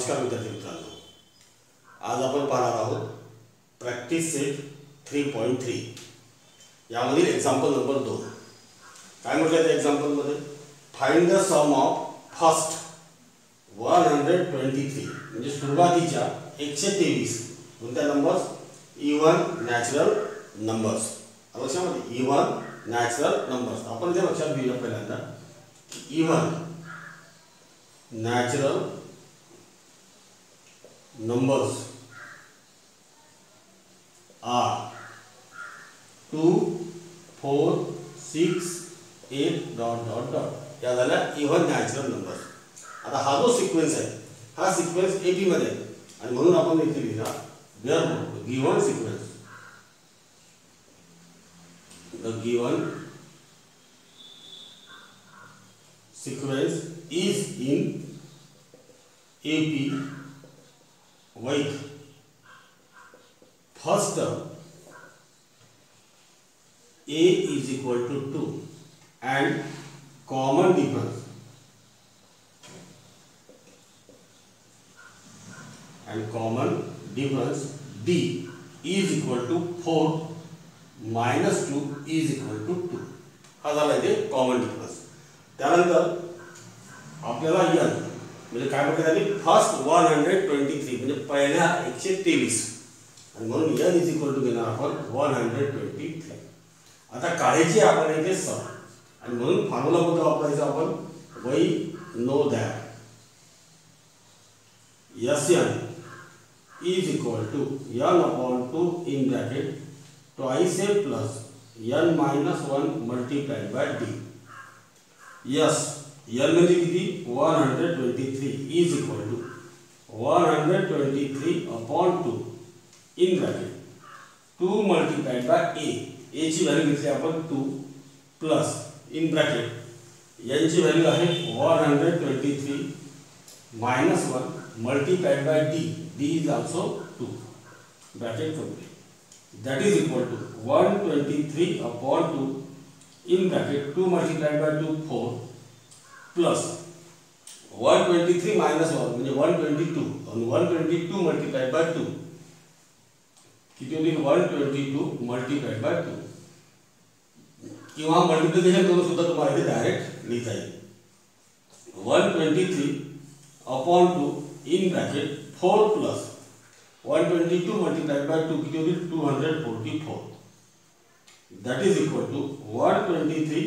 नमस्कार विद्यार्थी मित्रांनो, आज आपण पाहणार आहोत प्रॅक्टिस सेट 3.3 यामधील एक्झाम्पल नंबर 2. काय म्हटलं त्या एक्झाम्पल मध्ये? Find the sum of first 123 म्हणजे सुरुवातीच्या 123 कोणत्या नंबर्स? Even natural numbers. लक्षामध्ये इवन नॅचरल नंबर्स आपण ते लक्षात घेऊया. पहिल्यांदा even natural numbers are 2, 4, 6, 8 dot dot dot या झाल्या इव्हन नॅचरल नंबर्स. आता हा जो सिक्वेन्स आहे हा सिक्वेन्स एपी मध्ये आहे आणि म्हणून आपण इथे लिहिला therefore given sequence the given sequence is in AP with first term a is equal to 2 and common difference d is equal to 4 minus 2 is equal to 2. हा झाला इथे कॉमन डिफरन्स. त्यानंतर आपल्याला n म्हणजे काय म्हटलं त्यांनी फर्स्ट 123 म्हणजे पहिल्या 123 आणि म्हणून n इज इक्वल टू घेणार आपण 123. आता काढायची आपण इथे सम आणि म्हणून फॉर्म्युला कोणता वापरायचा आपण? We know that Sn is equal to n upon 2 in bracket twice a plus n minus 1 multiplied by d. S n म्हणजे किती? 123 is equal to 123 upon 2 in bracket 2 multiplied by a ची value घेतली आपण 2 plus in bracket n ची value आहे 123 minus 1 multiplied by d is also 2 bracket complete that is equal to 123 upon 2 in bracket 2 multiplied by 2 4 plus 123 minus 1 म्हणजे 122 आणि 122 multiplied by 2 किती होईल? 122 multiplied by 2 किंवा मल्टिप्लिकेशन करून सुद्धा तुम्हाला इथे डायरेक्ट लिहिता येईल. 123 upon 2 in bracket 4 plus 122 multiplied by 2 किती होईल? 244 that is equal to 123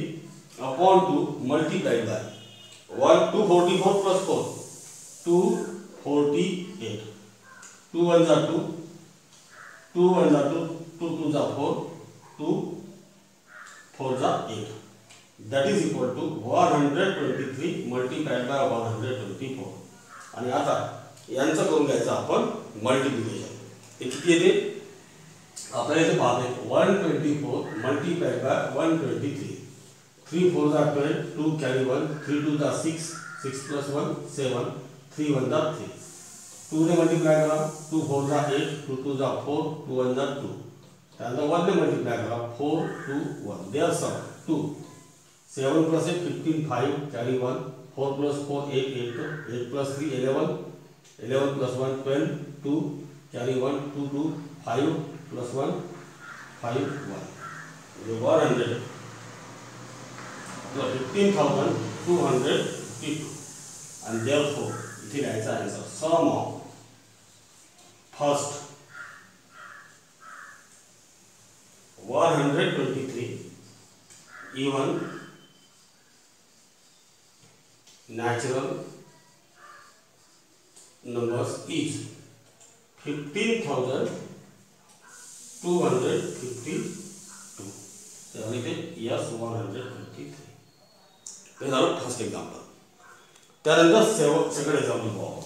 upon 2 multiplied by 244 plus 4 248 2 1 are 2 2 1 are 2 2 2 are 4 2 4 are 8 that is equal to 123 multiplied by 124. आणि आता यांचं करून घ्यायचं आपण मल्टिप्लिकेशन. ते किती येते आपल्याला इथे पाहते 124 multiplied by 123 3 4 are 12 2 carry 1 3 2 are 6 6 plus 1 7 3 1 are 3 2 ने मल्टीप्लाई करा 2 4 are 8 2 2 are 4 2 1 are 2 त्यानंतर 1 ने मल्टीप्लाई करा 4 2 1 there some 2 7 plus 8 15 5 carry 1 4 plus 4 8 8 8 plus 3 11 11 plus 1 12 2 carry 1 2 2 5 plus 1 5 1 100 15,252 and therefore इथे लिहायचा answer sum of first 123 even natural numbers is 15,252. त्यामुळे इथे S 123 हे झालं फर्स्ट एक्झाम्पल. त्यानंतर सेकंड एक्झाम्पल पाहू.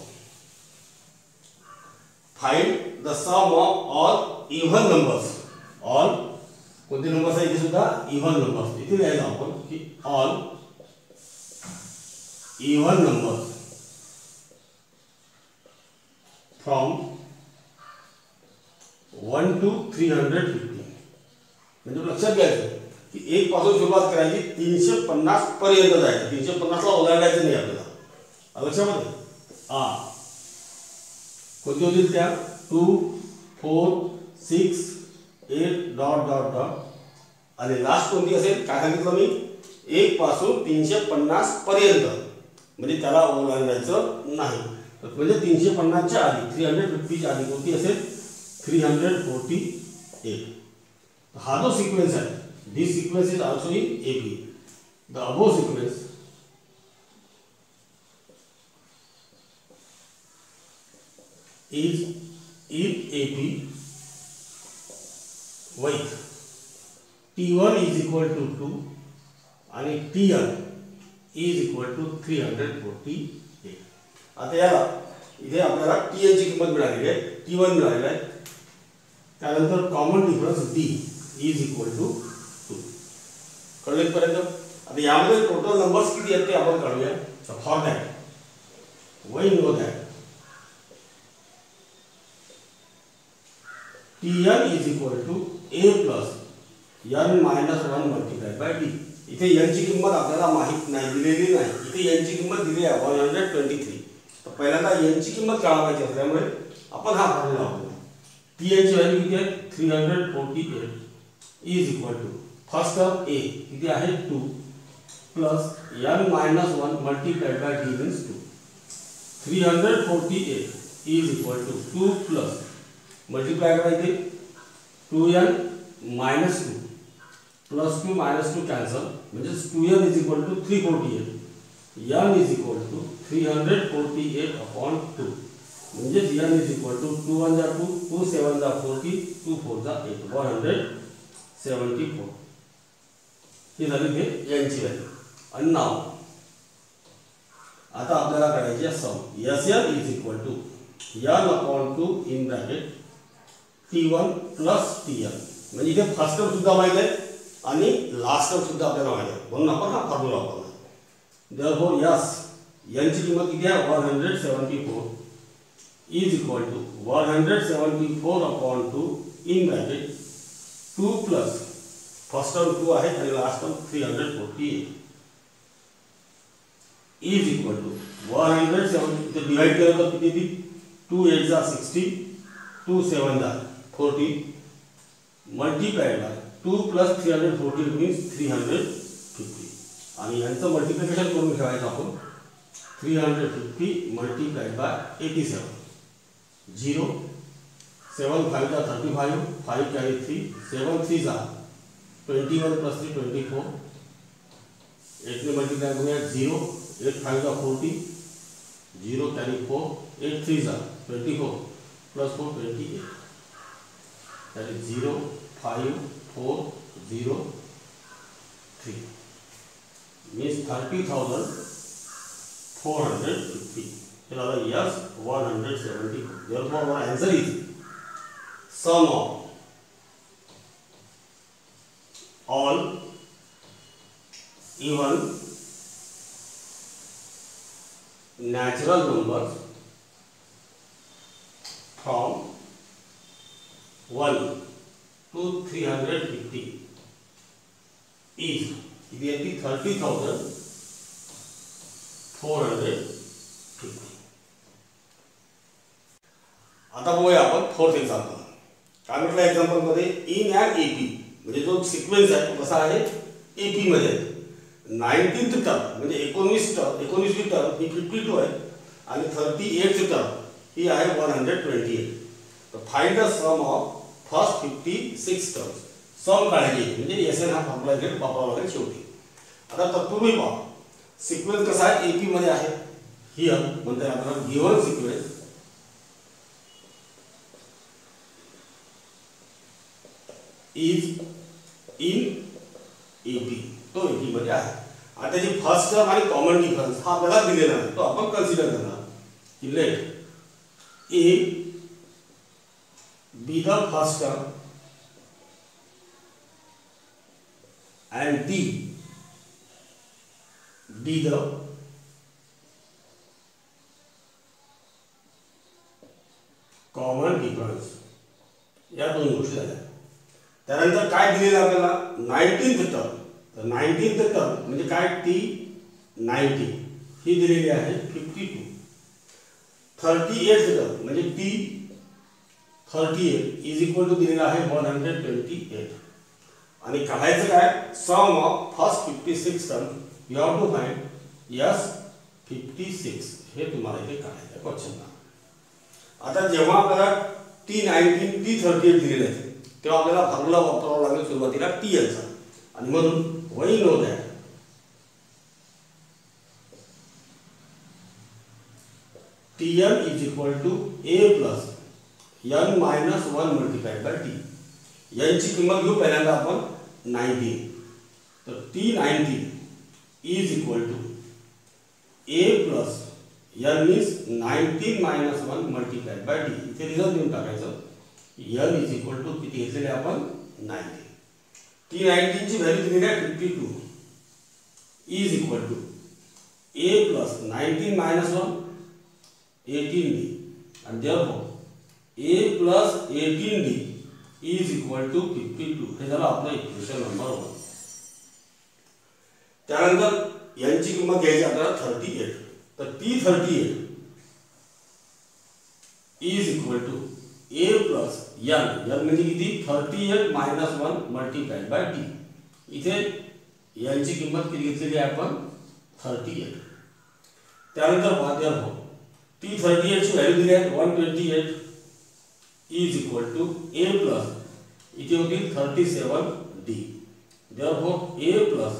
Find the sum of all even numbers. All कोणते numbers आहे? इथे सुद्धा इव्हन नंबर्स. इथे लिहायचं आपण की all even numbers from 1 to 350. म्हणजे लक्षात घ्यायचं की 1 पासून सुरुवात करायची 350 पर्यंत जायचं. 350 ला ओलांडायचं नाही आपल्याला. लक्षामध्ये कोणती होतील त्या 2 4 6 8 डॉट डॉट डॉट आणि लास्ट कोणती असेल काय सांगितलं मी 1 पासून 350 पर्यंत म्हणजे त्याला ओलांडायचं नाही म्हणजे 350 च्या आधी 350 च्या आधी कोणती असेल 348 हा जो सिक्वेन्स आहे this sequence is also in AP the above sequence is in AP with T1 is equal to 2 आणि Tn is equal to 348. आता याला इथे आपल्याला Tn ची किंमत मिळालेली आहे T1 मिळालेला आहे त्यानंतर common difference D is equal to 2 कळले पर्यंत. आता यामध्ये टोटल नंबर्स किती आहेत ते आपण काढूया. For that we know that Tn is equal to a plus n minus 1 multiplied by d. इथे n ची किंमत आपल्याला माहित नाही दिलेली नाही इथे n ची किंमत दिली आहे 123. तर पहिल्यांदा n ची किंमत काढायची असल्यामुळे आपण हा फॉर्म्युला वापरू. Tn ची व्हॅल्यू किती आहे 348 is equal to first term a किती आहे 2 plus n minus 1 multiplied by d means 2. 348 is equal to 2 plus multiplied by थे 2n minus 2 plus 2 minus 2 cancel म्हणजे 2n is equal to 348 n is equal to 348 upon 2 म्हणजे n is equal to 2 1 जा 2 2 7 जा 40 2 4 जा 8 174 ही झाली ते n ची value. आणि नाव आता आपल्याला काढायची आहे सम Sn is equal to n upon 2 in bracket T1 plus Tn म्हणजे इथे फर्स्ट टर्म सुद्धा माहित आहे आणि लास्ट टर्म सुद्धा आपल्याला माहित आहे म्हणून आपण हा फॉर्म्युला वापरला. देयरफॉर n ची किंमत किती आहे 174 is equal to 174 upon 2 in bracket 2 plus first term 2 आहे आणि last term 348 is equal to 170 इथे डिवाइड केलं तर किती येईल 2 8 जा 60 2 7 जा 40 multiplied by 2 plus 340 means 350 आणि यांचं मल्टिप्लिकेशन करून ठेवायचं आपण 350 multiplied by 87 0 7 5 जा 35 5 carry 3 7 3 जा 21 plus 3 24 8 ने मल्टीप्लाई करूया 0 8 5 जा 40 0 carry 4 8 3 जा 24 plus 4 28 that is 0 5 4 0 3 means 30,450. Another yes 170. Therefore our answer is sum of all even natural numbers from 1 to 350 is 30,450. आता बघूया आपण फोर्थ एक्झाम्पल. काय म्हटलं एक्झाम्पल मध्ये इन अँड एपी म्हणजे जो सिक्वेन्स आहे तो कसा आहे एपी मध्ये 19th टर्म म्हणजे 19वी टर्म ही 52 आहे आणि 38th टर्म ही आहे 128. तर find the sum of first 56 terms. Sum काढायची म्हणजे Sn हा फॉर्म्युला इथे वापरावा लागेल शेवटी. आता तत्पूर्वी पहा सिक्वेन्स कसा आहे एपी मध्ये आहे हियर म्हणते आपल्याला given sequence is in AP तो एपी मध्ये आहे. आता त्याची फर्स्ट टर्म आणि कॉमन डिफरन्स हा आपल्याला दिलेला आहे तो आपण कन्सिडर करणार की let A be the first term and D be the common difference. या दोन गोष्टी झाल्या. त्यानंतर काय दिलेलं आपल्याला 19th टर्म. तर 19th टर्म म्हणजे काय टी 90 ही दिलेली आहे 52. 38 टर्म म्हणजे टी 38 इज इक्वल टू दिलेला आहे 128 आणि काढायचं काय sum of first 56 term you have to find yes 56 हे तुम्हाला इथे काढायचं आहे क्वेश्चनला। आता जेव्हा आपल्याला T19 T38 दिलेले आहे तेव्हा आपल्याला फॉर्म्युला वापरावा लागेल सुरुवातीला TL चा आणि म्हणून we know that TL is equal to A plus n minus 1 multiplied by T। n ची किंमत घेऊ पहिल्यांदा आपण 19 तर T19 is equal to A plus n is 19 minus 1 multiplied by D। इथे रिझल्ट देऊन टाकायचं n is equal to किती घेतलेले आपण 19। T19 ची व्हॅल्यू दिलेली आहे 52 is equal to A plus 19 minus 1 18D and therefore A plus 18D is equal to 52 हे झालं आपलं इक्वेशन नंबर 1। त्यानंतर n ची किंमत घ्यायची आपल्याला 38 तर T38 is equal to A plus n म्हणजे किती 38 minus 1 multiplied by T। इथे n ची किंमत किती घेतलेली आहे आपण 38। त्यानंतर therefore T38 ची व्हॅल्यू दिली आहे 128 is equal to A plus इथे होतील 37D therefore A plus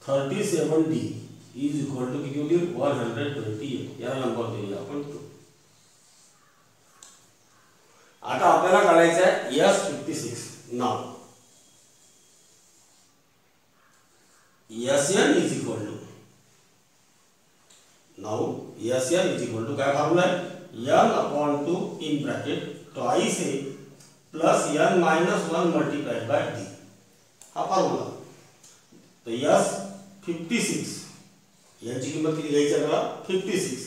37D is equal to किती होतील 128 याला नंबर देऊया आपण 2। आता आपल्याला काढायचं आहे S56 now Sn is equal to now Sn is equal to काय फॉर्मूला है n upon 2 in bracket twice A plus n minus 1 multiplied by D हा फॉर्मूला। तो S56 यांची किंमत किती घ्यायची आपल्याला 56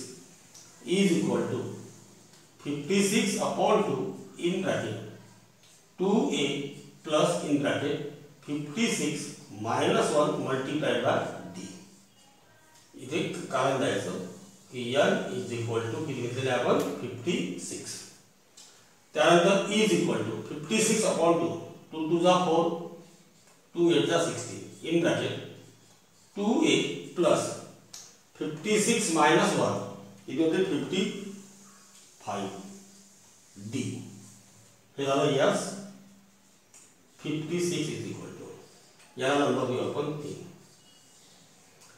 is equal to 56 upon 2 in bracket 2A plus in bracket 56 minus 1 multiplied by D। इथे कारण द्यायचं की n is equal to किती घेतलेले आपण 56 त्यानंतर is equal to 56 upon 2 2 2 जा 4 2 8 जा 16 in bracket 2A plus 56 minus 1 इथे होते 55D हे झालं यस 56 is equal to याला नंबर देऊ आपण 3।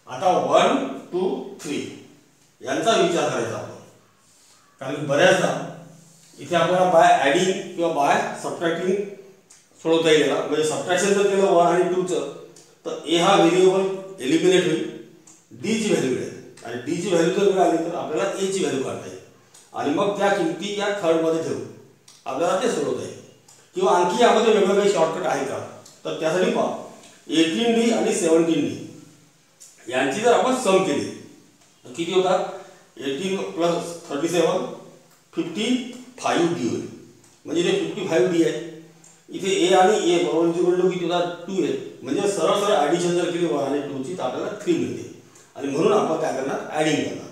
आता 1 2 3 यांचा विचार करायचा आपण कारण बऱ्याचदा इथे आपल्याला बाय ॲडिंग किंवा बाय सबट्रॅक्टिंग सोडवता येईल म्हणजे सबट्रॅक्शन जर केलं 1 आणि 2 चं तर ए हा व्हेरिएबल एलिमिनेट होईल डी ची व्हॅल्यू मिळेल आणि डी ची व्हॅल्यू जर मिळाली तर आपल्याला ए ची व्हॅल्यू काढता येईल आणि मग त्या किमती या थर्ड मध्ये ठेवून आपल्याला ते सोडवता येईल किंवा आणखी यामध्ये वेगळं काही शॉर्टकट आहे का तर त्यासाठी पहा 18D आणि 17D यांची जर आपण सम केली तर किती होतात 18 plus 37 55D होईल म्हणजे इथे 55D आहे इथे ए आणि ए बरोबर इक्वल किती होतात 2 आहे म्हणजे सरळ सरळ ॲडिशन जर केली 1 आणि 2 ची तर आपल्याला 3 मिळते आणि म्हणून आपण काय करणार ॲडिंग करणार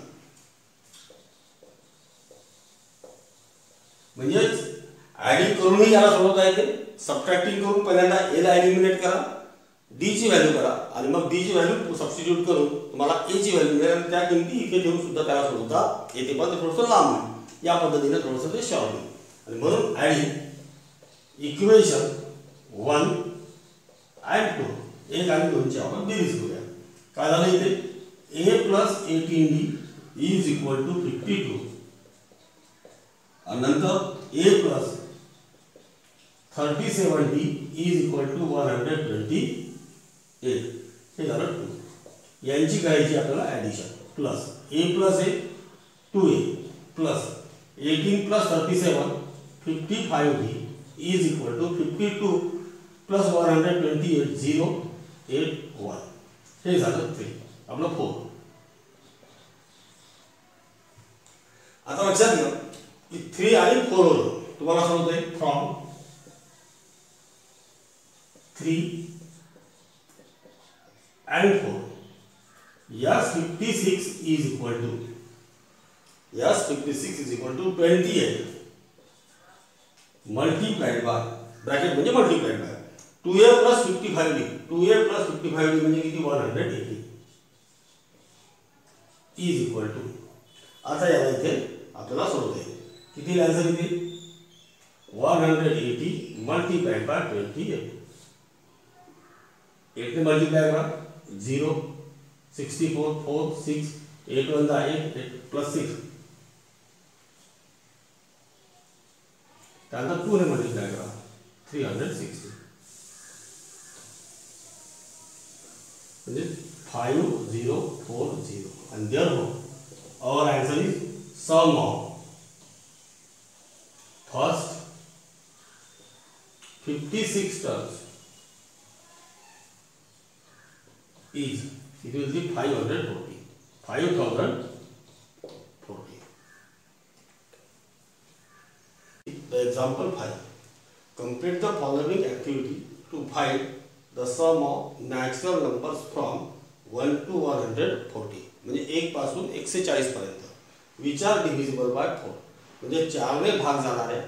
म्हणजे ॲडिंग करूनही याला सोडवता येते सबट्रॅक्टिंग करून पहिल्यांदा ए ला एलिमिनेट करा डी ची व्हॅल्यू करा आणि मग डी ची व्हॅल्यू सबस्टिट्यूट करून तुम्हाला ए ची व्हॅल्यू मिळेल आणि त्या किमती इथे ठेवून सुद्धा त्याला सोडवता येते पण ते थोडंसं लांब आहे या पद्धतीने थोडंसं ते शॉर्ट होईल आणि म्हणून ॲडिंग इक्वेशन 1 and 2 एक आणि 2 ची आपण बेरीज करूया काय झालं इथे a plus 18D is equal to 52 आणि नंतर a plus 37D is equal to 128 हे झालं 2 यांची करायची आपल्याला addition plus a plus a 2a plus 18 plus 37 55D is equal to 52 plus 128 0 8 1 हे झालं 3 आपलं 4। आता लक्षात घ्या की 3 आणि 4 वरून तुम्हाला सांगतोय from 3 and 4 yes 56 is equal to Yes, 56 is equal to 28 multiplied by bracket म्हणजे multiplied by 2a plus 55d 2a plus 55d म्हणजे किती 180 इज इक्वल टू आता याला इथे आपल्याला सोडवता येईल किती आन्सर येते 180 multiplied by 28 8 ने मल्टीप्लाई करा 0 64 4 6 8 1 8 8 plus 6 त्यानंतर 2 ने मल्टीप्लाई करा 360 म्हणजे 5040 and therefore our answer is sum of first 56 terms is it will be 540 5040. The example 5. Complete the following activity to find the sum of natural numbers from 1 to 140. म्हणजे 1 पासून 140 पर्यंत which are divisible by 4. म्हणजे 4 ने भाग जाणाऱ्या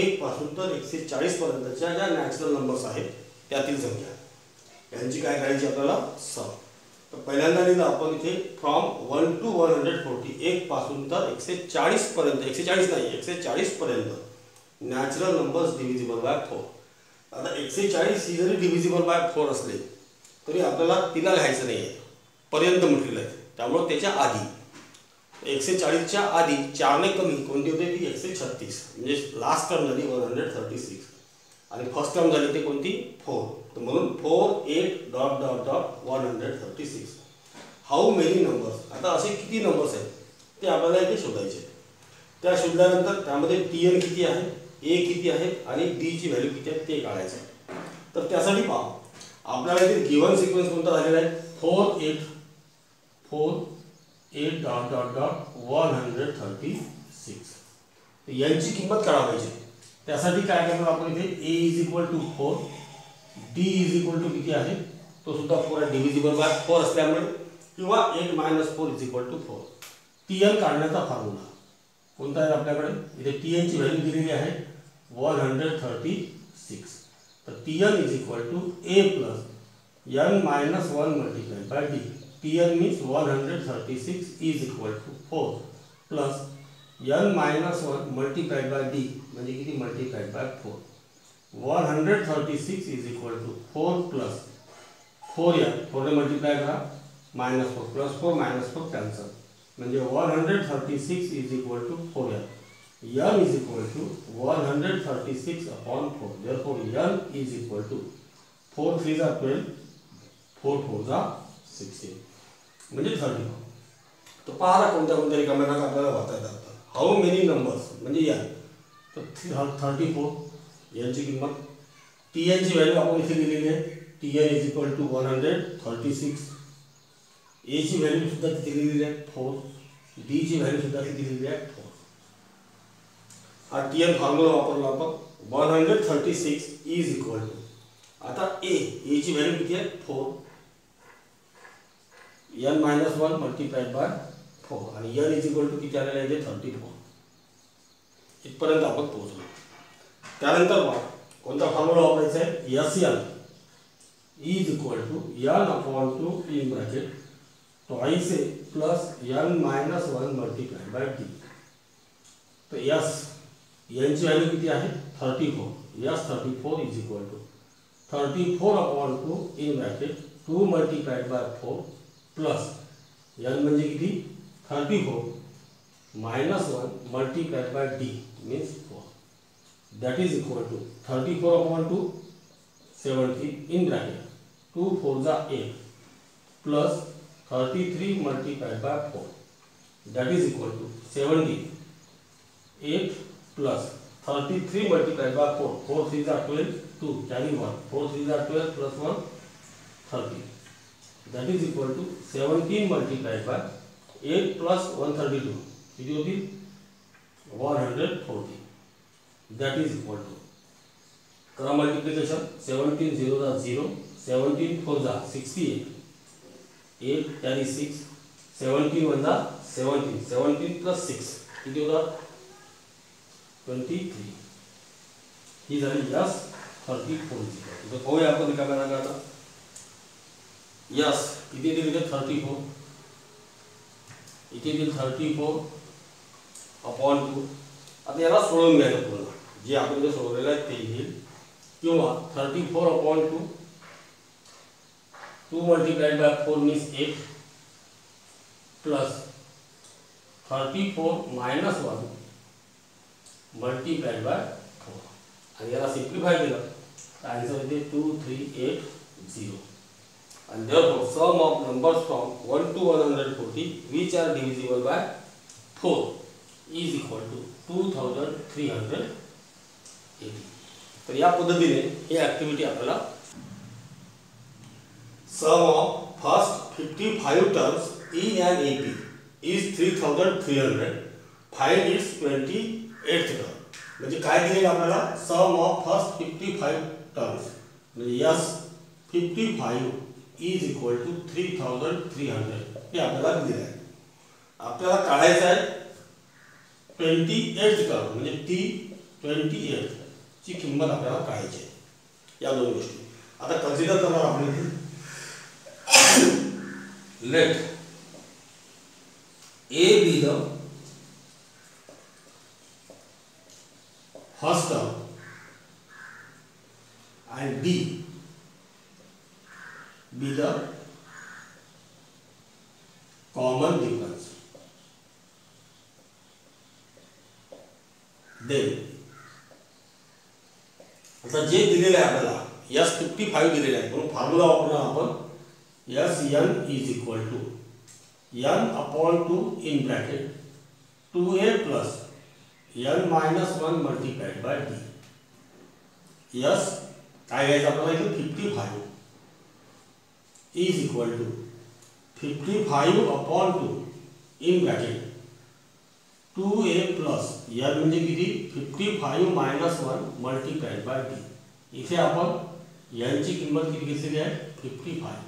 1 पासून तर 140 पर्यंतच्या ज्या नॅचरल नंबर्स आहेत त्यातील संख्या यांची काय करायची आपल्याला सम. तर पहिल्यांदा लिहिलं आपण इथे फ्रॉम 1 to 140 1 पासून तर 140 पर्यंत 140 नाही 140 पर्यंत नॅचरल नंबर्स डिव्हिजिबल बाय 4. आता 140 ही जरी डिव्हिजिबल बाय 4 असले तरी आपल्याला तिला लिहायचं नाही आहे पर्यंत म्हटलेलं आहे त्यामुळे त्याच्या आधी 140 च्या आधी 4 ने कमी कोणती होते ती 136 म्हणजे लास्ट टर्म झाली 136 आणि फर्स्ट टर्म झाली ते कोणती 4. तर म्हणून 4 8 dot dot dot 136. How many numbers आता असे किती नंबर्स आहेत ते आपल्याला इथे शोधायचे. त्या शोधल्यानंतर त्यामध्ये tn किती आहे a किती आहे आणि d ची व्हॅल्यू किती आहे ते काढायचं. तर त्यासाठी पहा आपल्याला इथे गिवन सिक्वेन्स कोणता झालेला आहे 4 8 डॉट डॉट डॉट 136. तर यांची किंमत काढायची. त्यासाठी काय करणार आपण इथे a is equal to 4 d is equal to किती आहे तो सुद्धा 4 आहे डिव्हिजिबल बाय 4 असल्यामुळे किंवा 8 - 4 इज इक्वल टू 4. tn काढण्याचा फॉर्म्युला कोणता आहे आपल्याकडे इथे tn ची व्हॅल्यू दिलेली आहे 136. तर tn is equal to a plus n - 1 multiplied by d. tn means 136 is equal to 4 plus n minus 1 multiplied by d म्हणजे किती multiplied by 4. 136 is equal to 4 plus 4n 4 ने मल्टीप्लाय करा minus 4 plus 4 minus 4 cancel म्हणजे 136 is equal to 4n. n is equal to 136 upon 4. Therefore n is equal to 4 3s are 12 4 4s are 16 म्हणजे 30. तो पहा कोणत्या कोणत्या रिकाम्या जागा आपल्याला वाचता येतात. हाऊ मेनी नंबर्स म्हणजे या तर 34 यांची किंमत tn ची व्हॅल्यू आपण इथे दिलेली आहे tn is equal to 136. a ची व्हॅल्यू सुद्धा तिथे दिलेली आहे 4. d ची व्हॅल्यू सुद्धा तिथे दिलेली आहे 4. हा tn फॉर्म्युला वापरला आपण 136 इज इक्वल टू आता a ची व्हॅल्यू किती आहे 4 n - 1 मल्टीप्लाइड बाय 4 आणि n इज इक्वल टू किती आलेला आहे 34. इथपर्यंत आपण पोहोचलो. त्यानंतर बघा कोणता फॉर्म्युला वापरायचा आहे Sn is equal to n upon 2 in bracket twice a plus n - 1 multiplied by d. तो s n ची व्हॅल्यू किती आहे 34. s 34 is equal to 34 upon 2 in bracket 2 multiplied by 4 plus n म्हणजे किती 34 minus 1 multiplied by d means 4. That is equal to 34 upon 2 70 in bracket 2 4s are 8 plus 33 multiplied by 4 that is equal to 70. 8 plus 33 multiplied by 4 4 3s are 12 2 carry 1 4 3s are 12 plus 1 30 that is equal to 17 multiplied by 8 plus 132 किती होती 140. that is equal to करा multiplication 17 0s are 0 17 4s are 68 8 carry 6 17 one जा 17, 17 plus 6 किती होतात 23. ही झाली yes 34. इथं पाहूया आपण रिकाम्या जागा आता. यस किती दिली तर 34, इथे दिली 34 अपॉन 2. आता याला सोडवून घ्यायचं पूर्ण, जे आपण जे सोडवलेलं आहे ते येईल, किंवा 34 upon 2, 2 multiplied by 4 means 8 plus 34 minus 1 multiplied by 4. आणि याला सिम्प्लिफाय केलं तर आन्सर येते 2380. And therefore sum of numbers from 1 to 140 which are divisible by 4 is equal to 2380. तर या पद्धतीने ही ऍक्टिव्हिटी आपल्याला sum of first 55 terms in an AP is 3300. Find its 28th term. म्हणजे काय दिलेलं आपल्याला sum of first 55 terms म्हणजे yes 55 is equal to 3300 हे आपल्याला दिलेलं आहे. आपल्याला काढायचं आहे 28th टर्म म्हणजे ती 28 ची किंमत आपल्याला काढायची आहे. या दोन गोष्टी आता कन्सिडर करणार आपण इथे. Let A be the first term and B be the common difference. Then आता जे दिलेलं आहे आपल्याला यस 55 दिलेलं आहे म्हणून फॉर्म्युला वापरणार आपण S n is equal to n upon 2 in bracket 2a plus n minus 1 multiplied by d. S काय घ्यायचं आपल्याला इथे 55 is equal to 55 upon 2 in bracket 2a plus n म्हणजे किती 55 minus 1 multiplied by d. इथे आपण n ची किंमत किती घेतलेली आहे 55.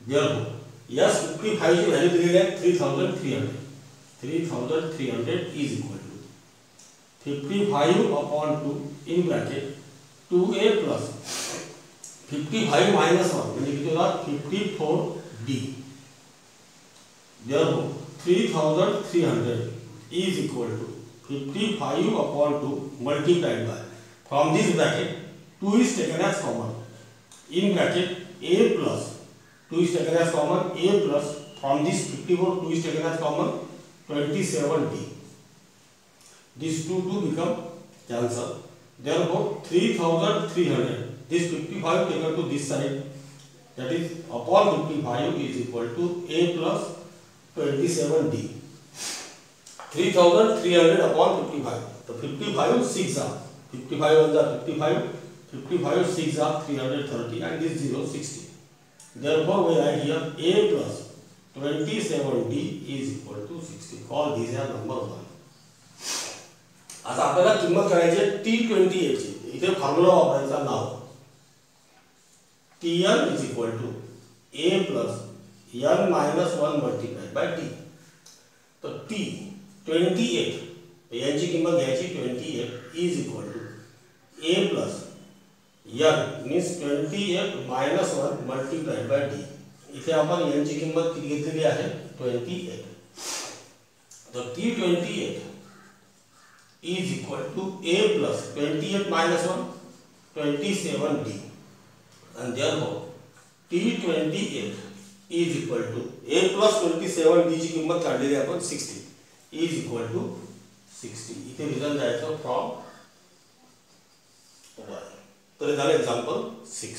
therefore yes 55 ची व्हॅल्यू दिलेली आहे 3300 is equal to 55 upon 2 in bracket 2a plus 55 minus 1 म्हणजे किती होता 54d. therefore 3300 is equal to 55 upon 2 multiplied by, from this bracket 2 is taken as common, in bracket a plus 2 is taken as common, a plus from this 54 2 is taken as common 27d. These two become cancel. Therefore 3300 this 55 taken to this side, that is upon 55 is equal to a plus 27d. 3300 upon 55. So 55 6 are 55 1 are 55, 55 6 are 330 and this 0 60. Therefore we write here a plus 27d is equal to 60. Call these are number 1. आता आपल्याला किंमत करायची आहे T28 ची. इथे formula वापरायचा नाव Tn is equal to a plus n minus 1 multiplied by d. तो T28 यांची किंमत घ्यायची 28 is equal to a plus n means 28 minus 1 multiplied by d. इथे आपण यांची किंमत किती घेतलेली आहे 28. तो T28 is equal to a plus 28 minus 1 27d. And therefore T28 is equal to a plus 27d ची किंमत काढलेली आपण 60 is equal to 60. इथे रिझल्ट द्यायचं फ्रॉम 1. तर झालं एक्झाम्पल 6.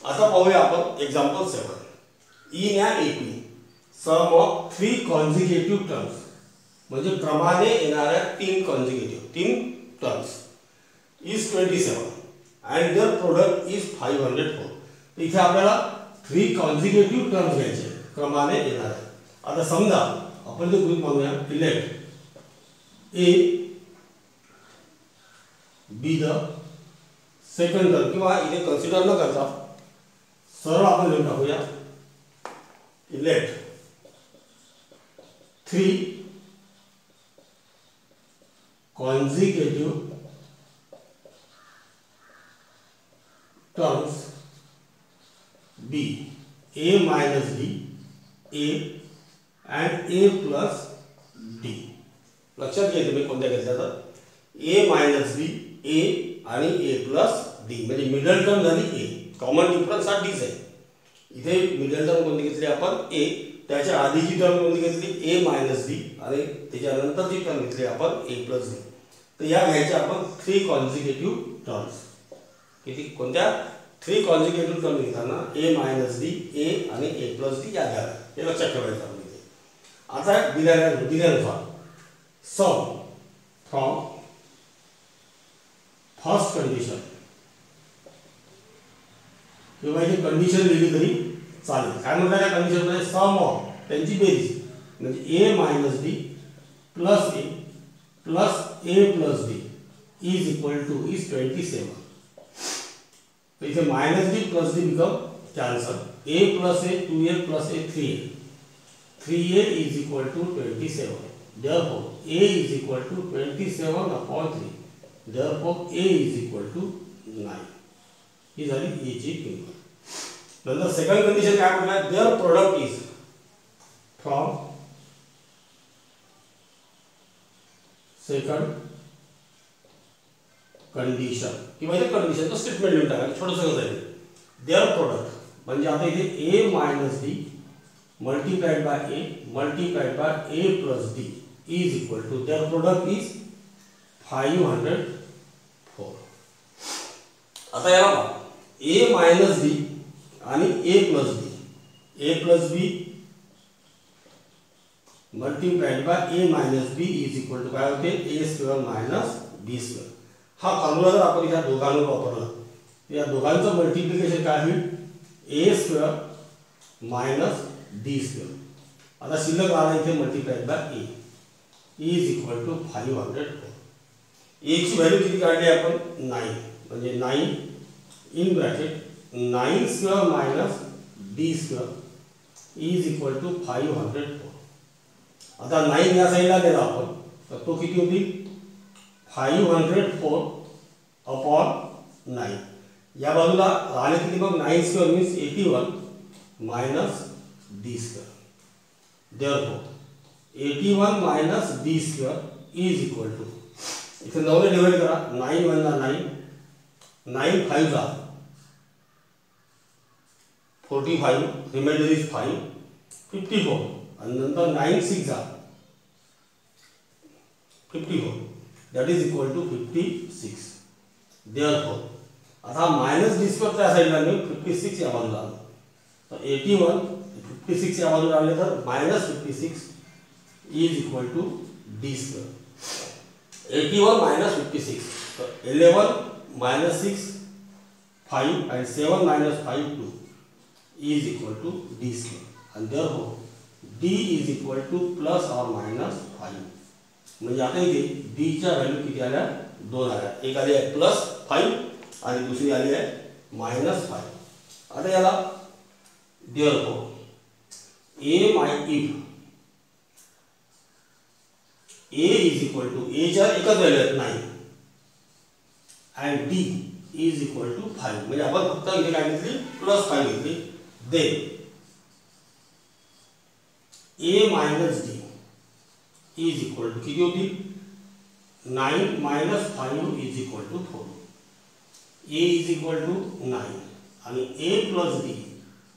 आता पाहूया आपण एक्झाम्पल 7. इन या AP sum of 3 consecutive terms म्हणजे क्रमाने येणाऱ्या 3 terms is 27 and their product is 504. इथे आपल्याला 3 कॉन्झिक्युटिव्ह टर्म्स घ्यायचे क्रमाने येणाऱ्या. आता समजा आपण ते ग्रुप म्हणूया elect A be the second term किंवा इथे कन्सिडर न करता सरळ आपण लिहून टाकूया elect 3 consecutive terms B A minus D A and A plus D. लक्षात घ्या तुम्ही कोणत्या घेतल्या तर A मायनस D A आणि A प्लस D म्हणजे मिडल टर्म झाली A. कॉमन डिफरन्स हा Dच आहे. इथे मिडल टर्म कोणती घेतली आपण A, त्याच्या आधीची टर्म कोणती घेतली A मायनस D आणि त्याच्यानंतरची टर्म घेतली आपण A प्लस D. तर या घ्यायच्या आपण 3 कॉन्सिक्युटिव्ह टर्म्स. किती कोणत्या 3 कॉन्सिक्युटिव्ह टर्म घेताना A मायनस D A आणि A प्लस D या घ्याव्या. हे लक्षात ठेवायचं आपण इथे. आता दिल्यानुसार सम फ्रॉम फर्स्ट कंडिशन किंवा इथे कंडिशन लिहिली तरी चालेल. काय म्हणतात या कंडिशनमध्ये सम ऑफ त्यांची बेरीज म्हणजे A minus D plus A plus A plus D is equal to is 27. तो इथे minus D plus D become cancel. A plus A 2A plus A 3A. 3A is equal to 27. Therefore A is equal to 27 upon 3. Therefore A is equal to 9. ही झाली A ची किंमत. नंतर second condition काय म्हणतात there product is from second condition किंवा इथे कंडिशनचं statement लिहून टाका. छोटंसं कसं आहे देअर प्रोडक्ट म्हणजे आता इथे A minus D multiplied by A multiplied by A plus D is equal to their product is 504. आता याला A मायनस D आणि A plus B A plus B multiplied by A minus B is equal to काय होते A square minus B square. हा formula जर आपण या दोघांवर वापरला तर या दोघांचं मल्टिप्लिकेशन काय होईल A square minus D square. आता शिल्लक आला इथे multiplied by A is equal to 504. A ची व्हॅल्यू किती काढली आपण 9 म्हणजे 9 in bracket 9 square minus D square is equal to 504. आता 9 या साईडला गेला आपण तर तो किती होईल 504 अपॉन 9. या बाजूला राहिले किती मग 9 square means 81 minus D square. Therefore 81 minus D square is equal to इथे 9 ने डिवाइड करा 9 1 ला 9 9 5 ला 45 रिमाइंडर इज 5 54 आणि नंतर 9 6 ला 54 that is equal to 56. Therefore आता माइनस D स्क्वेअर त्या साइडला मी 56 या बाजूला आलो तर 81 56 या बाजूला आले तर minus 56 is equal to D square. 81 minus 56. So 11 minus 6 5 and 7 minus 5 2 is equal to D square. And therefore D is equal to plus or minus 5. म्हणजे आता इथे D च्या व्हॅल्यू किती आल्या 2 आल्या. एक आली आहे प्लस 5 आणि दुसरी आली आहे मायनस 5. आता याला therefore A my if A is equal to A च्या एकच व्हॅल्यू आहेत 9 and D is equal to 5 म्हणजे आपण फक्त इथे काय घेतली प्लस 5 घेतली. then A minus D is equal to किती होती 9 minus 5 is equal to 4. A is equal to 9 आणि A plus D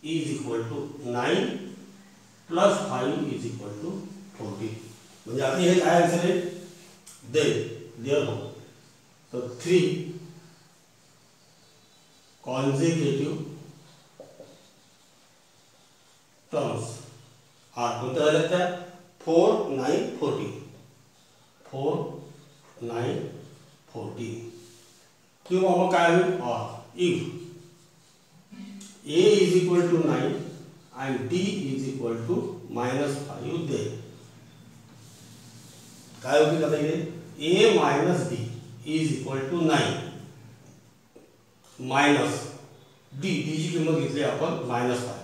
is equal to 9 plus 5 is equal to 14. म्हणजे आता हे काय आन्सर आहे देअरफॉर तर 3 कॉन्सिक्युटिव्ह टर्म्स आर कोणत्या झाल्या त्या 4 9 14 4 9 14 किंवा मग काय होईल और if A is equal to 9 and D is equal to minus 5 दे काय होईल आता इथे A minus D is equal to 9 minus D ची किंमत घेतली आपण -5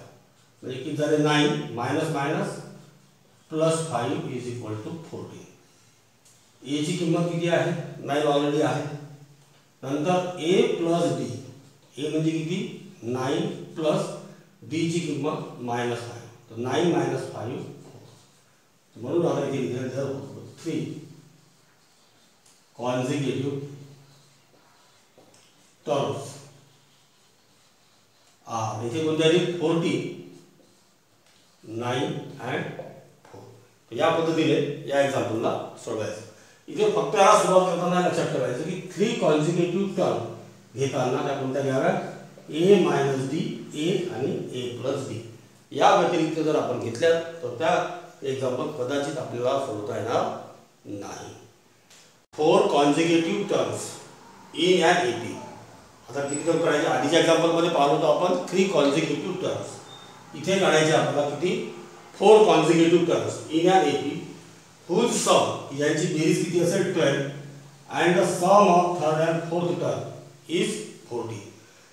म्हणजे किती झाले 9 minus minus plus 5 is equal to 14. A ची किंमत किती आहे? 9 ऑलरेडी आहे. नंतर ए प्लस डी, ए म्हणजे किती? 9 प्लस डी ची किंमत -5. तर 9 - 5 म्हणून आता इथे लिहिलं जर 3 कॉन्झिक्युटिव्ह टर्म्स इथे कोणत्या आली? 40, 9 and 4. तर या पद्धतीने या एक्झाम्पलला सोडवायचं. इथे फक्त याला सुरुवात करताना लक्षात ठेवायचं की 3 कॉन्झिक्युटिव्ह टर्म घेताना त्या कोणत्या घ्याव्या? ए मायनस डी, ए आणि ए प्लस डी. या व्यतिरिक्त जर आपण घेतल्या तर त्या एक्झाम्पल कदाचित आपल्याला सोडवता येणार नाही. 4 consecutive terms in an AP. आता किती टर्म काढायचे? आधीच्या एक्झाम्पलमध्ये पाहिलं होतं आपण 3 कॉन्झिक्युटिव्ह टर्म्स. इथे काढायचे आपल्याला किती? 4 consecutive terms in an AP whose sum यांची बेरीज किती असेल? 12 and the sum of third and fourth term is 40.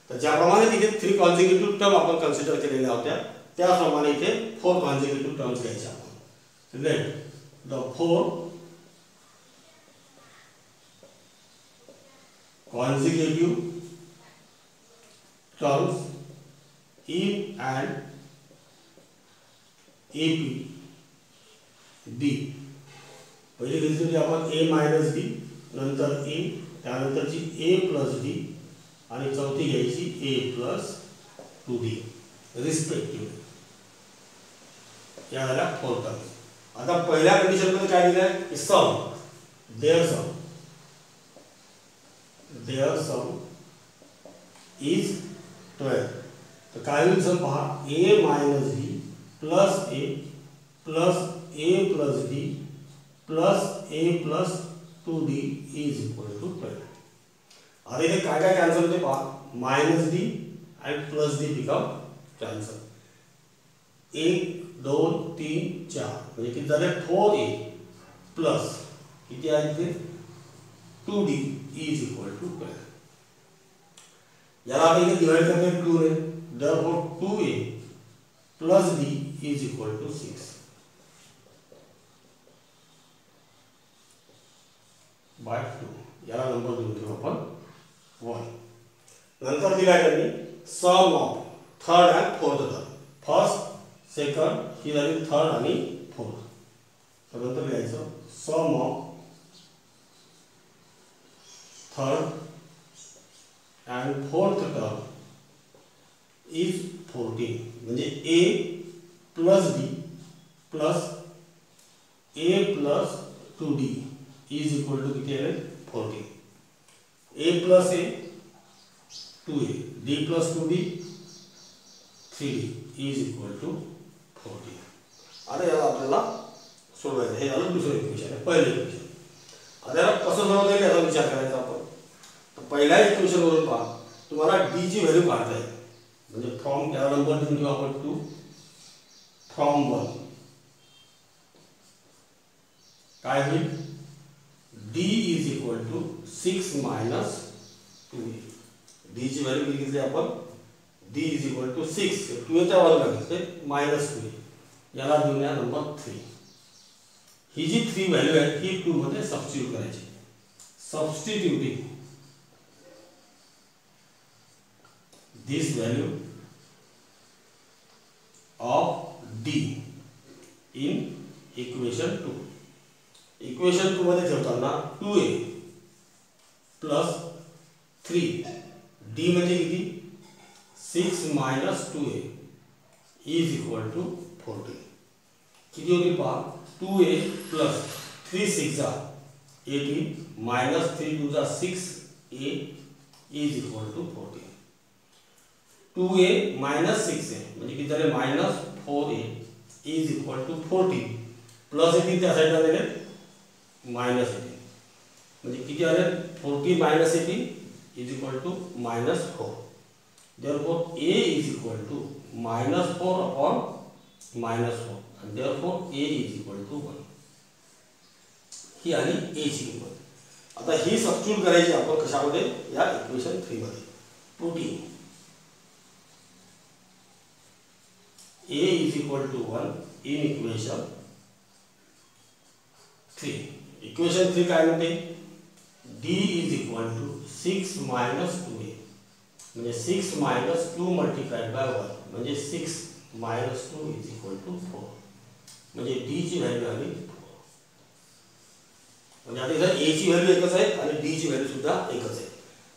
तर ज्याप्रमाणे तिथे 3 कॉन्झिक्युटिव्ह टर्म आपण कन्सिडर केलेल्या होत्या त्याप्रमाणे इथे 4 कॉन्झिक्युटिव्ह टर्म्स घ्यायचे आपण. Let the 4 consecutive terms in an AP D. पहिले घेतली होती आपण A मायनस डी, नंतर A, त्यानंतरची A प्लस डी आणि चौथी घ्यायची A प्लस 2D रिस्पेक्टिव्ह. या झाल्या 4 टर्म्स. आता पहिल्या कंडिशनमध्ये काय दिलं आहे की सम, देअर सम is 12. तर काय होईल सम पहा? A minus D plus A plus A plus D plus A plus 2D is equal to 12. आता इथे काय काय कॅन्सल होते पहा? मायनस डी आणि प्लस डी बिकम कॅन्सल. 1 2 3 4 म्हणजे किती झाले? 4A प्लस किती आहे इथे? 2D is equal to 12. याला आपण इथे डिवाइड करते 2 ने. therefore 2A plus D is equal to 6 by 2. याला नंबर देऊन घेऊ आपण 1. नंतर दिला आहे त्यांनी sum of third and fourth term. First, second, ही झाली थर्ड आणि फोर्थ. तर नंतर लिहायचं sum of third and fourth term is 14. म्हणजे A plus D plus A plus 2D is equal to किती आहे? 14. A plus A 2A, D plus 2D 3D is equal to 14. आता याला आपल्याला सोडवायचं. हे झालं दुसरं इक्वेशन आहे, पहिलं इक्वेशन. आता याला कसं सोडवता येईल याचा विचार करायचा आपण. पहिल्या इक्वेशन वरून पहा तुम्हाला डी ची व्हॅल्यू काढता येईल. म्हणजे फ्रॉम याला नंबर देऊन घेऊ आपण 2 फ्रॉम 1. काय होईल? D is equal to 6 minus 2A. D ची व्हॅल्यू किती घेतली आपण? D is equal to 6, 2A च्या वर्ग घेतले मायनस 2A. याला देऊन या नंबर 3. ही जी 3 व्हॅल्यू आहे ही 2 मध्ये सबस्टिट्यूट करायची. Substituting this value of D in equation 2. Equation 2 मध्ये ठेवताना 2A प्लस 3 D म्हणजे किती? 6 minus 2A is equal to 14. किती होती पहा? 2A plus 3 6 18 minus 3 2 6A is equal to 14. 2A minus 6A म्हणजे किती झाले? Minus 4A is equal to 14 plus 18 त्या साईडला दिले मायनस 18 म्हणजे किती आले? 14 minus 18 is equal to minus 4. therefore A is equal to minus 4 upon minus 4 आणि therefore A is equal to 1. ही आली A ची किंमत. आता ही सबस्टिट्यूट करायची आपण कशामध्ये? या इक्वेशन 3 मध्ये. Putting A is equal to 1 in equation 3. Equation 3 काय म्हणते, d is equal to 6 minus 2a म्हणजे 6 मायनस 2 मल्टिप्लाइड बाय 1 म्हणजे 6 मायनस 2 इज इक्वल टू 4 म्हणजे d ची व्हॅल्यू आली 4. म्हणजे आता इथं a ची व्हॅल्यू एकच आहे आणि d ची व्हॅल्यू सुद्धा एकच आहे.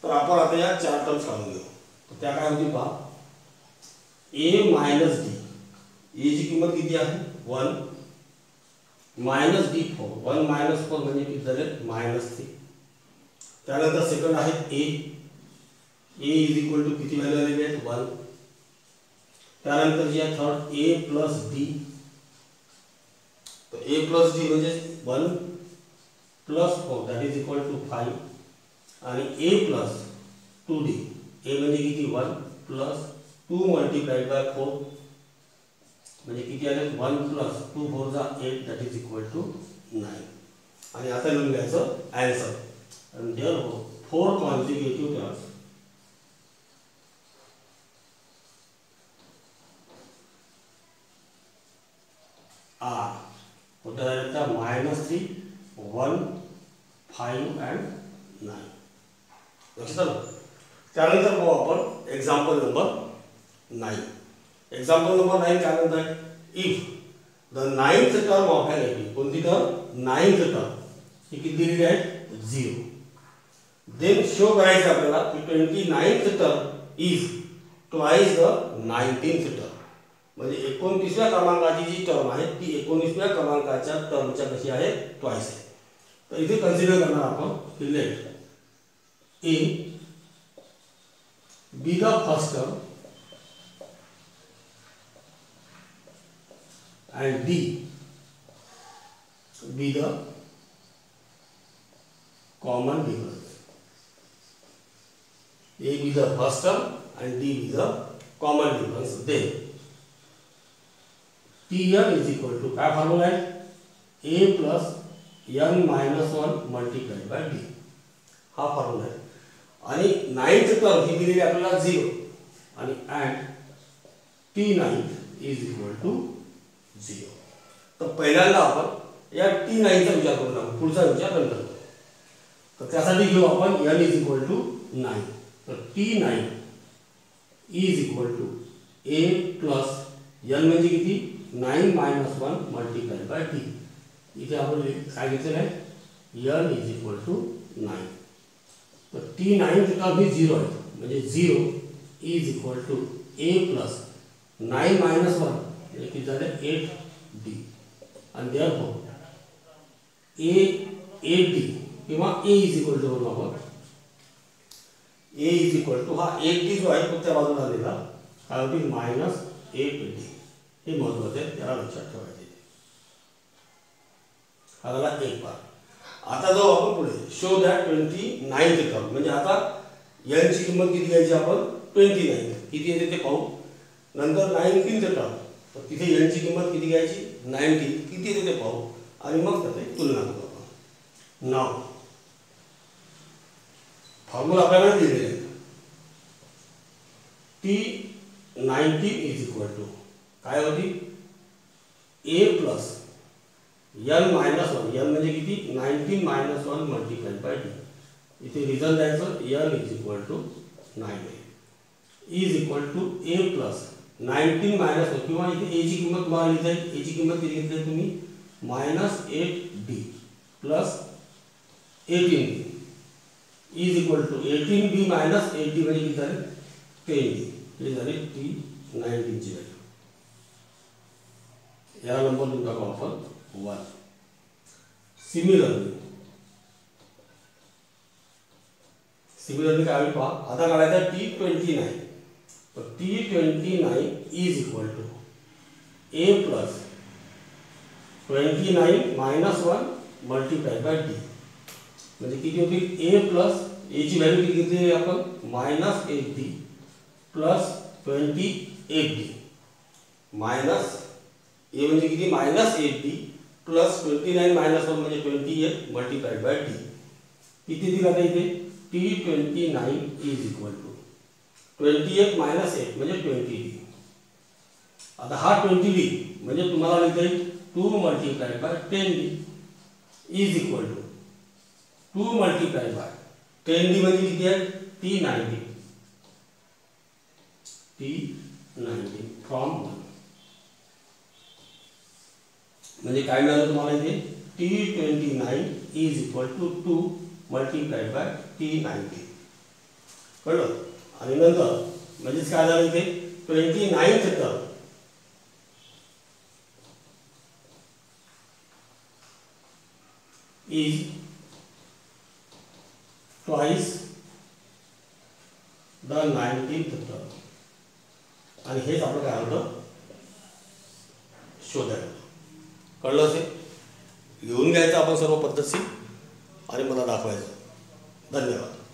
तर आपण आता या चार टर्म्स काढून घेऊ. तर त्या काय होती पहा, a मायनस d, a ची किंमत किती आहे 1 मायनस d 4, 1 मायनस 4 म्हणजे किती झाले -3. त्यानंतर सेकंड आहे a इज इक्वल टू किती व्हॅल्यू आलेली आहे 1. त्यानंतर जी आहे थर्ड a प्लस d, तर a प्लस d म्हणजे 1 plus 4 that is equal to 5 आणि a प्लस 2d, a म्हणजे किती 1 प्लस 2 मल्टिप्लाइड बाय 4 म्हणजे किती आले 1 प्लस 2 4 जा 8 दॅट इज इक्वल टू 9. आणि आता लिहून घ्यायचं आन्सर. आणि देअरफॉर 4 कॉन्सिक्युटिव्ह टर्म्स आर कुठे झाले तर -3, 1, 5 and 9. लक्षात आलं. त्यानंतर पाहू आपण एक्झाम्पल नंबर 9. एक्झाम्पल नंबर 9 काय म्हणत आहे, if the 9th term of an AP, कोणती टर्म 9th टर्म ही किती दिलेली आहे 0, देन शो करायचं आपल्याला की 29th term is twice the 19th term. म्हणजे 29व्या क्रमांकाची जी टर्म आहे ती 19व्या क्रमांकाच्या टर्मच्या कशी आहे ट्वाइस आहे. तर इथे कन्सिडर करणार आपण की late a be the first term and d be the common difference. A be the first term and d be the common difference. Then Tn is equal to काय फॉर्म्युला आहे a plus n minus 1 multiplied by d, हा formula आहे. आणि 9th term ही दिलेली आपल्याला 0 आणि and T9 is equal to 0. तर पहिल्यांदा आपण या T9 चा विचार करू टाकू, पुढचा विचार नंतर. तर त्यासाठी घेऊ आपण n इज इक्वल टू 9. तर T9 is equal to a plus n म्हणजे किती 9 मायनस 1 मल्टिप्लाइड बाय d. इथे आपण काय घेतलेलं आहे n इज इक्वल टू 9. तर T9 टर्म ही 0 आहे म्हणजे 0 is equal to a plus 9 minus 1 म्हणजे किती झाले 8d. आणि देअरफॉर a8d किंवा a इज इक्वल टू म्हणू आपण, a इज इक्वल टू हा 8d जो आहे तो त्या बाजूला आलेला काय होती -8d. हे महत्त्वाचं आहे, त्याला लक्षात ठेवायचे. हा झाला एक पार्ट. आता जाऊ आपण पुढे शो दॅट 29th टर्म म्हणजे आता n ची किंमत किती घ्यायची आपण 29 किती येते ते पाहू. नंतर 19th टर्म तर तिथे n ची किंमत किती घ्यायची 19 किती येते ते पाहू आणि मग त्याची तुलना करू आपण. नाव फॉर्म्युला आपल्याला दिलेले आहे T19 इज इक्वल टू काय होती a plus n minus 1, n म्हणजे किती 19 मायनस 1 मल्टिप्लाइड बाय d. इथे रिझल्ट द्यायचं n is equal to 9 is equal to a plus 19 minus 1 किंवा इथे a ची किंमत तुम्हाला लिहिता येईल. a ची किंमत किती घेतली तुम्ही -8d plus 18d is equal to 18d minus 8d म्हणजे किती झाले 10d. हे झाले T19 ची व्हॅल्यू. या नंबर लिहून टाकू आपण 1. सिमिलरली काय होईल पहा. आता काढायचा T29. तर T29 is equal to a plus 29 minus 1 multiplied by d म्हणजे किती होतील a प्लस a ची व्हॅल्यू किती घेतली आपण -8d plus 28d minus a म्हणजे किती -8d प्लस 29 मायनस 1 म्हणजे 28 मल्टिप्लाइड बाय d. किती दिला आता इथे T29 is equal to 28 minus 8 म्हणजे 20d. आता हा 20d म्हणजे तुम्हाला लिहिता येईल 2 multiplied by 10d. Is equal to 2 multiply by 10D म्हणजे किती आहे T90 फ्रॉम 1 म्हणजे काय मिळालं तुम्हाला इथे T29 is equal to 2 multiply by T90 कळलं. आणि नंतर म्हणजेच काय झालं इथे 29th term is twice the 19th term आणि हेच आपलं काय होतं शोधायला. कळलं असेल. लिहून घ्यायचं आपण सर्व पद्धतशीर आणि मला दाखवायचं. धन्यवाद.